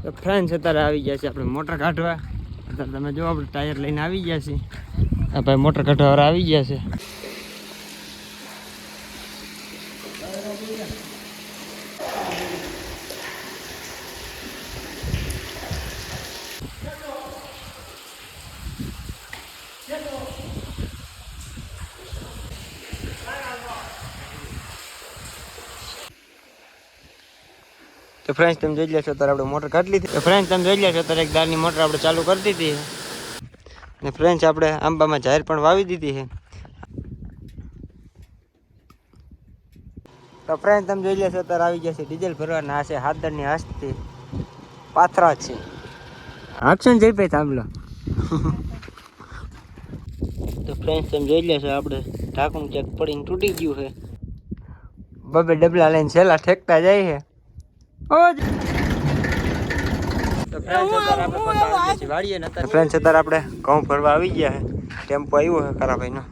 તો ફ્રેન્ડ્સ અત્યારે આવી ગયા છે આપણે મોટર કાઢવા. અત્યારે તમે જો આપણે ટાયર લઈને આવી ગયા છીએ. આ ભાઈ મોટર કાઢવા આવી ગયા છે. તો ફ્રેન્ડ્સ તમે જોઈ લેશો અત્યારે આપણે મોટર કાઢી લીધી. તો ફ્રેન્ડ્સ તમે જોઈ લેશો અત્યારે એક દાળની મોટર આપણે ચાલુ કરી દીધી છે. અને ફ્રેન્ડ્સ આપણે આંબામાં જાહેર પણ વાવી દીધી છે. તો ફ્રેન્ડ તમે જોઈ લેશો અત્યારે આવી ગયા છે ડીઝલ ભરવાના. આ છે હાથદળની હસ્તી પાથરા છે. આક્ષન જઈ ભાઈ થાંભલો. તો ફ્રેન્ડ્સ તમે જોઈ લેશો આપણે ઢાંકણું ચેક પડીને તૂટી ગયું છે. બબે ડબલા લઈને છેલ્લા ઠેકતા જાય છે. તો ફ્રેન્ડ્સ અત્યારે આપણે ઘઉં ભરવા આવી ગયા છે. ટેમ્પો આવ્યો છે કારાભાઈનો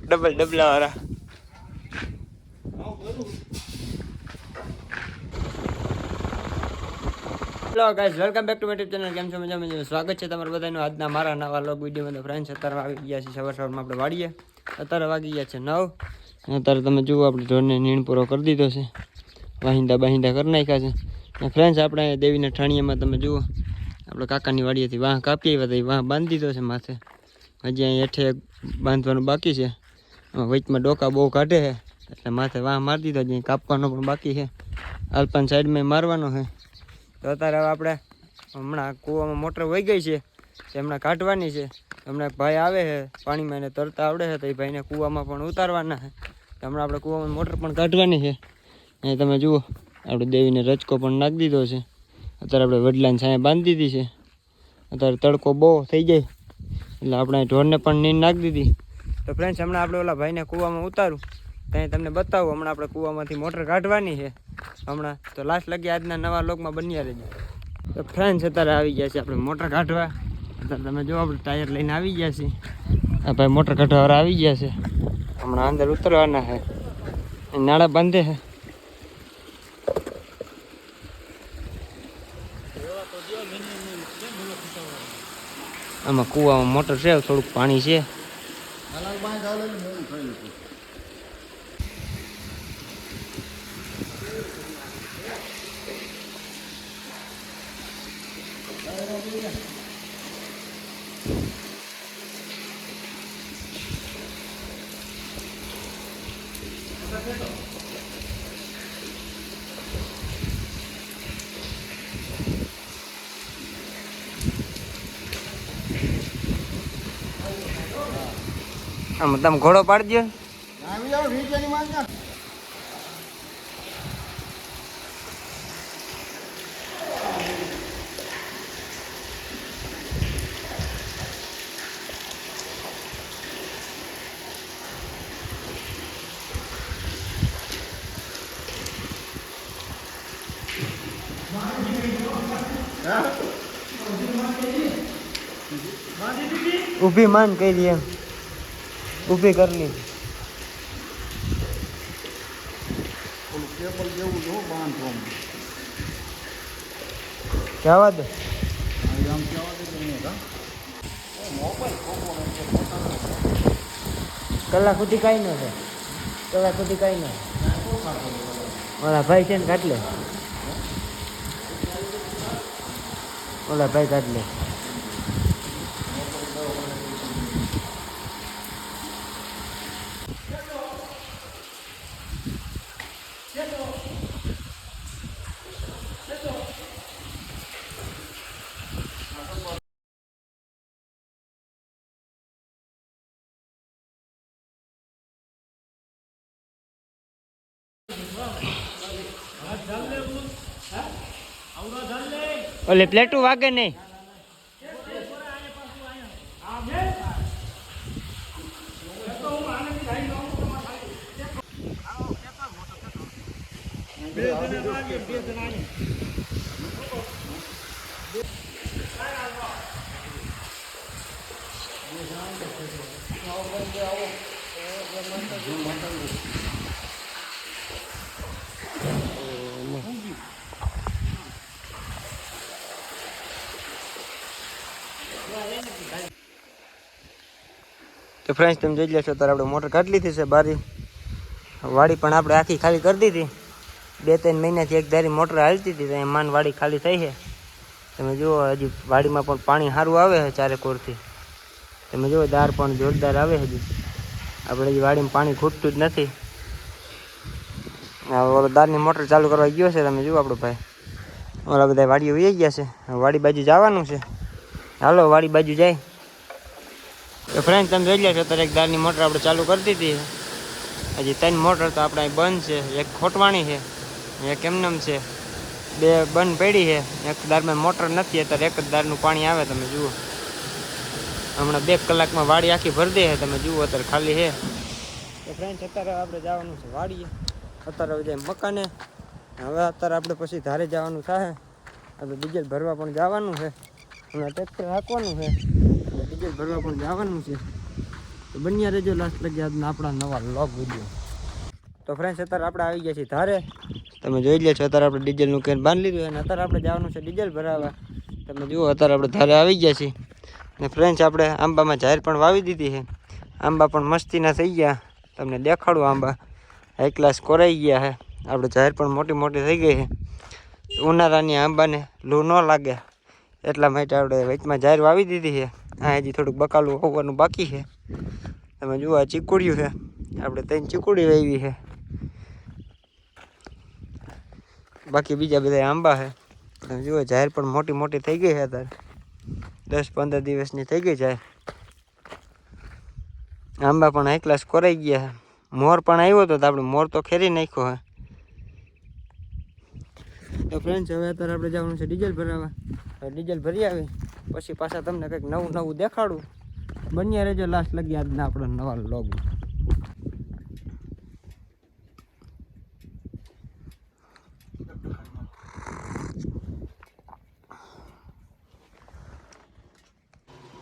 ડબલ ડબલા વાળા. Hello guys, welcome back to my YouTube channel. કેમ છો? મજામાં? સ્વાગત છે તમારું બધાનું આજના મારા નવા લોગ વિડીયોમાં. તો ફ્રેન્ડ્સ અત્યારે આવી ગયા છે સવારમાં આપણે વાડીએ. અત્યારે વાગી ગયા છે 9. અત્યારે તમે જુઓ આપણે ઢોરને નીણ પૂરો કરી દીધો છે. વાહિંદા બાહિંદા કરી નાખ્યા છે. અને ફ્રેન્ડ્સ આપણે દેવીના ઠાણીયામાં તમે જુઓ આપણે કાકાની વાડીએથી વાહ કાપી આવ્યા હતા. વાહ બાંધી દીધો છે માથે. હજી અહીં હેઠે બાંધવાનું બાકી છે. વચમાં ડોકા બહુ કાઢે છે એટલે માથે વાહ મારી દીધો. હજી કાપવાનો પણ બાકી છે. આલપાન સાઈડમાં મારવાનો છે. તો અત્યારે હવે આપણે હમણાં કૂવામાં મોટર વહી ગઈ છે તે હમણાં કાઢવાની છે. હમણાં એક ભાઈ આવે છે પાણીમાં, એને તરતા આવડે છે તો એ ભાઈને કૂવામાં પણ ઉતારવાના છે. તો હમણાં આપણે કૂવામાં મોટર પણ કાઢવાની છે. અહીં તમે જુઓ આપણે દેવીને રચકો પણ નાખી દીધો છે. અત્યારે આપણે વડલાની છાંય બાંધી દીધી છે. અત્યારે તડકો બહુ થઈ જાય એટલે આપણે ઢોરને પણ નીંદ નાખી દીધી. તો ફ્રેન્ડ્સ હમણાં આપણે ઓલા ભાઈને કૂવામાં ઉતારું ત્યાં તમને બતાવું. હમણાં આપણે કૂવામાંથી મોટર કાઢવાની છે હમણાં. તો લાસ્ટ લગી આજના નવા લોકમાં બન્યા રહેજો. તો ફ્રેન્ડ્સ અત્યારે આવી ગયા છે આપણે મોટર કાઢવા. અત્યારે તમે જો આપણે ટાયર લઈને આવી ગયા છીએ. આ ભાઈ મોટર કાઢવા આવી ગયા છે. હમણાં અંદર ઉતરવાના છે. નાળા બાંધે છે. આમાં કૂવામાં મોટર છે, થોડુંક પાણી છે. આમ તમે ઘોડો પાડી દો. ઊભી માન કહી દે. ઊભી કરી લી. જવા દે. કલાક સુધી કાંઈ ન થાય. કલાક સુધી કાંઈ ન. ઓલા ભાઈ છે ને કાઢ લે. ઓલા ભાઈ કાઢ લે. ઓલે પ્લેટું વાગે નહીં. તો ફ્રેન્ડ્સ તમે જોઈ લેશો ત્યારે આપણે મોટર કાઢી લીધી છે બારી. વાડી પણ આપણે આખી ખાલી કરી દીધી. 2-3 મહિનાથી એક ધારી મોટર હાલતી હતી તો માન વાડી ખાલી થઈ છે. તમે જુઓ હજી વાડીમાં પણ પાણી સારું આવે છે ચારેકોરથી. તમે જુઓ દાર પણ જોરદાર આવે હજી. આપણે હજી વાડીમાં પાણી ખૂટતું જ નથી. ઓલો દારની મોટર ચાલુ કરવા ગયો છે. તમે જુઓ આપણો ભાઈ ઓલા બધા વાડીઓ વહી ગયા છે. વાડી બાજુ જવાનું છે. હાલો વાડી બાજુ જાય. તો ફ્રેન્ડ તમે જોઈ લે છો ત્યારે એક દારની મોટર આપણે ચાલુ કરી દીધી છે. હજી 3 મોટર તો આપણે અહીં બંધ છે. એક ખોટવાણી છે, એક એમનેમ છે, 2 બંધ પડી છે. એક દારમાં મોટર નથી અત્યારે એક જ દારનું પાણી આવે. તમે જુઓ હમણાં 2 કલાકમાં વાડી આખી ભરી દે છે. તમે જુઓ અત્યારે ખાલી છે. તો ફ્રેન્ડ અત્યારે આપણે જવાનું છે વાડીએ. અત્યારે જાય મકાને. હવે અત્યારે આપણે પછી ધારે જવાનું થાય. આપણે ડીઝલ ભરવા પણ જવાનું છે. હમણાં ટ્રેક્ટર હાંકવાનું છે. ડીઝલ ભરવા પણ જવાનું છે. તો બન્યા રહેજો લાસ્ટ લગી આજના આપણા નવા લોગ વિડીયો. તો ફ્રેન્ડ્સ અત્યારે આપણે આવી ગયા છીએ ધારે. તમે જોઈ લે છો અત્યારે આપણે ડીઝલનું કેન બાંધી લીધું અને અત્યારે આપણે જવાનું છે ડીઝલ ભરાવા. તમે જુઓ અત્યારે આપણે ધારે આવી ગયા છીએ. ને ફ્રેન્ડ્સ આપણે આંબામાં ઝાર પણ વાવી દીધી છે. આંબા પણ મસ્તીના થઈ ગયા. તમને દેખાડું આંબા હાઈ ક્લાસ કોરાઈ ગયા છે. આપણે ઝાર પણ મોટી મોટી થઈ ગઈ છે. ઉનાળાની આંબાને લૂ ન લાગે એટલા માટે આપણે વચમાં ઝાર વાવી દીધી છે. આ હજી થોડુંક બકાલું હોવાનું બાકી છે. તમે જુઓ આ ચીકુડિયું છે. આપણે 3 ચીકુડી વાવી છે. બાકી બીજા બધા આંબા છે. તમે જુઓ ઝાર પણ મોટી મોટી થઈ ગઈ છે. અત્યારે 10-15 દિવસની થઈ ગઈ ઝાર. આંબા પણ હાઈ ક્લાસ કોરાઈ ગયા છે. મોર પણ આવ્યો હતો તો આપણે મોર તો ખેરી નાખ્યો હે. તો ફ્રેન્ડ્સ હવે અત્યારે આપણે જવાનું છે ડીઝલ ભરાવા. ડીઝલ ભરી આવી પછી પાછા તમને કંઈક નવું દેખાડું. બન્યા રહેજો લાસ્ટ લગી આજના આપણો નવા લોગ.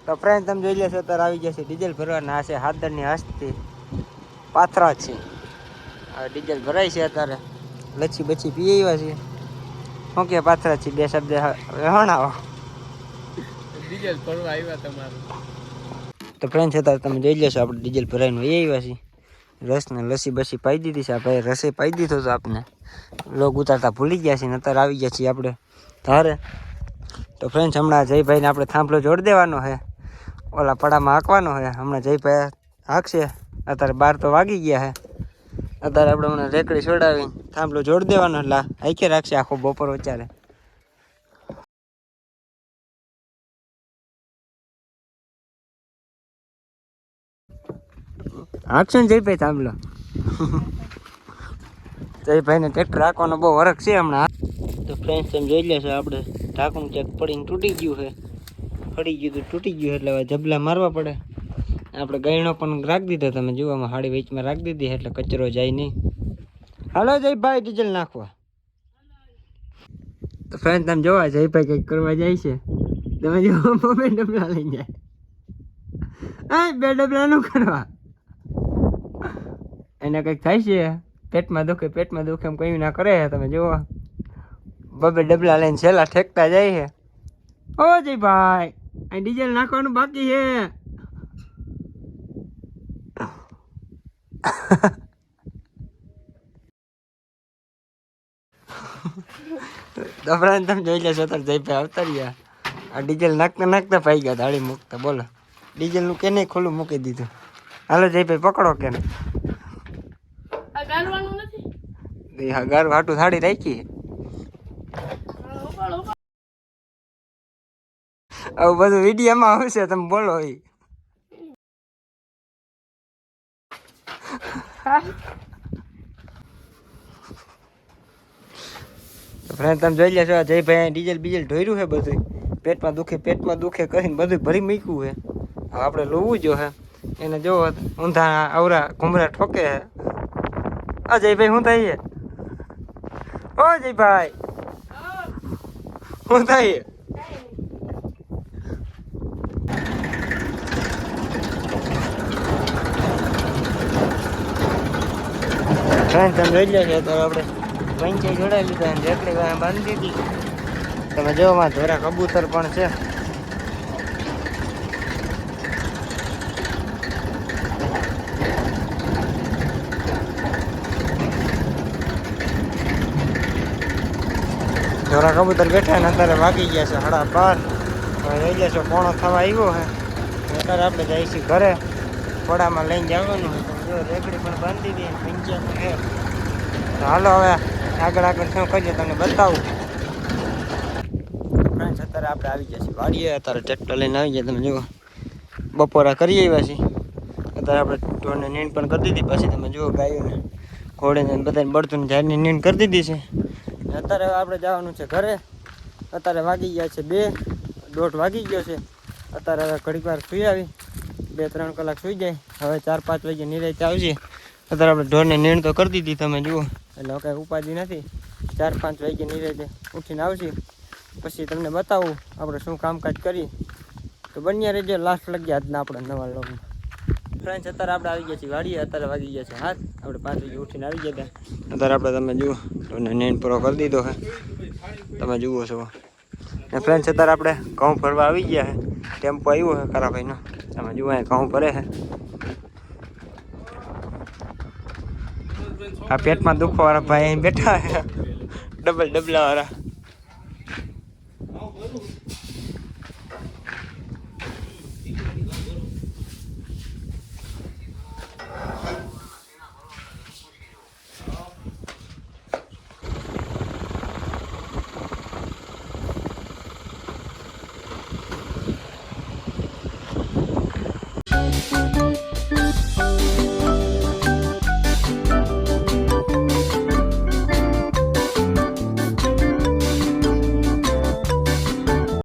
તો ફ્રેન્ડ તમે જોઈ લેશો અત્યારે આવી જશે ડીઝલ ભરવાના. આ છે હાદરની હસ્તી પાથરા છે. હવે ડીઝલ ભરાય છે. અત્યારે લચ્છી બચ્છી પી આવ્યા છે. શું કે પાથરા છે 2 શબ્દ હણાવો. ડીઝલ ભરવા આવ્યા તમારું. તો ફ્રેન્ડ અત્યારે તમે જોઈ લેશો આપણે ડીઝલ ભરાઈને વહી આવ્યા છીએ. રસને લસ્સી બસી પાઈ દીધી છે. આપણે રસે પાઈ દીધો તો આપને લોગ ઉતારતા ભૂલી ગયા છીએ. અત્યારે આવી ગયા છીએ આપણે ધારે. તો ફ્રેન્ડ્સ હમણાં જયભાઈને આપણે થાંભલો જોડી દેવાનો છે. ઓલા પડામાં હાંકવાનો છે. હમણાં જયભાઈ હાંકશે. અત્યારે 12 તો વાગી ગયા છે. અત્યારે આપણે હમણાં રેકડી છોડાવીને થાંભલો જોડી દેવાનો. એટલે હાંકે રાખશે આખો બપોર વચારે. હાંકશે ને જયભાઈ થાંભલો. જયભાઈને ટ્રેક્ટર હાંકવાનો બહુ વરખ છે હમણાં. તો ફ્રેન્ડ્સ તમે જોઈ લેશો આપણે ઢાંકણું ચેક પડીને તૂટી ગયું છે. ફળી ગયું તો તૂટી ગયું એટલે હવે જબલા મારવા પડે. આપણે ગયણો પણ રાખી દીધો. તમે જોવામાં હાડી વેચમાં રાખી દીધી એટલે કચરો જાય નહીં. હાલો જયભાઈ ડીઝલ નાખવા. તો ફ્રેન્ડ તમે જોવા જયભાઈ કંઈક કરવા જાય છે. તમે જો 2 ડબલા લઈ જાય. 2 ડબલા નું કરવા એને કંઈક થાય છે. પેટમાં દુખે એમ કઈ ના કરે. તમે જુઓ 2 ડબલા લઈને છેલ્લા ઠેકતા જાય છે. ઓ જયભાઈ અહીં ડીઝલ નાખવાનું બાકી છે. તો ફ્રેન્ડ તમે જોઈ લેશો અત્યારે જયભાઈ આવતા રહ્યા. આ ડીઝલ નાખતા પાઈ ગયા દાળી મૂકતા. બોલો ડીઝલનું કેને ખુલ્લું મૂકી દીધું. હાલો જયભાઈ પકડો કેને. હા ગારું હાટું થાળી રાખી. આવું બધું વિડીયોમાં આવશે. તમે બોલો એ ફ્રેન્ડ તમે જોઈ લેશો જયભાઈ ડીઝલ બીજલ ઢોર્યું છે. બધું પેટમાં દુખે કરીને બધું ભરી મૂક્યું છે. હવે આપણે લોવું જો હે એને જો ઊંધા આવરા ઘુમરા ઠોકે છે. આ જયભાઈ શું થાય છે? ઓ જયભાઈ શું થાય? ફ્રેન્ડ તમે જોઈ લેજો તો આપણે પંચાઈ જોડાઈ લીધા અને જેટલી બાંધી દીધી. તમે જોવામાં ધોરા કબૂતર પણ છે. ધોરા કબૂતર બેઠા ને અત્યારે વાગી ગયા છે 12:30. હવે થઈ ગયા છે 1:45 આવ્યો છે. અત્યારે આપણે જઈશું ઘરે. ઘોડામાં લઈને જવાનું હોય તો રેકડી પણ બાંધી દઈએ પંચાયત છે. તો હાલો હવે આગળ શું કરીએ તમને બતાવું. ફ્રેન્ડ્સ અત્યારે આપણે આવી ગયા છીએ વાડીએ. અત્યારે ટ્રેક્ટર લઈને આવી ગયા. તમે જુઓ બપોરા કરી આવ્યા છીએ. અત્યારે આપણે ઢોરને નીંદ પણ કરી દીધી. પછી તમે જુઓ ગાયોને ઘોડેને બધાને બળતું ઝાડની નીંદ કરી દીધી છે. અત્યારે આપણે જવાનું છે ઘરે. અત્યારે વાગી ગયા છે 2:30 વાગી ગયો છે. અત્યારે હવે ઘડીક વાર સુઈ આવી 2-3 કલાક સુઈ જાય. હવે 4-5 વાગે નિરાંતે આવશે. અત્યારે આપણે ઢોરને નીંદ તો કરી દીધી તમે જુઓ, એટલે કાંઈ ઉપાધિ નથી. 4-5 વાગે નિરાંતે ઉઠીને આવશે. પછી તમને બતાવું આપણે શું કામકાજ કરી. તો બન્યા રહેજો લાસ્ટ લગી આજના આપણા નવા લોગમાં. ફ્રેન્ડ્સ અત્યારે આપણે આવી ગયા છીએ વાડીએ. અત્યારે વાગી ગયા છે 7. આપણે 5 વાગે ઉઠીને આવી ગયા હતા. અત્યારે આપણે તમે જુઓ ઢોરને નીંદ પૂરો કરી દીધો છે. તમે જુઓ છો. ને ફ્રેન્ડ્સ અત્યારે આપણે ઘઉં ભરવા આવી ગયા છે. ટેમ્પો આવ્યો છે કારાભાઈનો. તમે જુઓ અહીંયા ઘઉં ભરે છે. આ પેટમાં દુખવાવાળા ભાઈ અહીં બેઠા છે. ડબલા વાળા.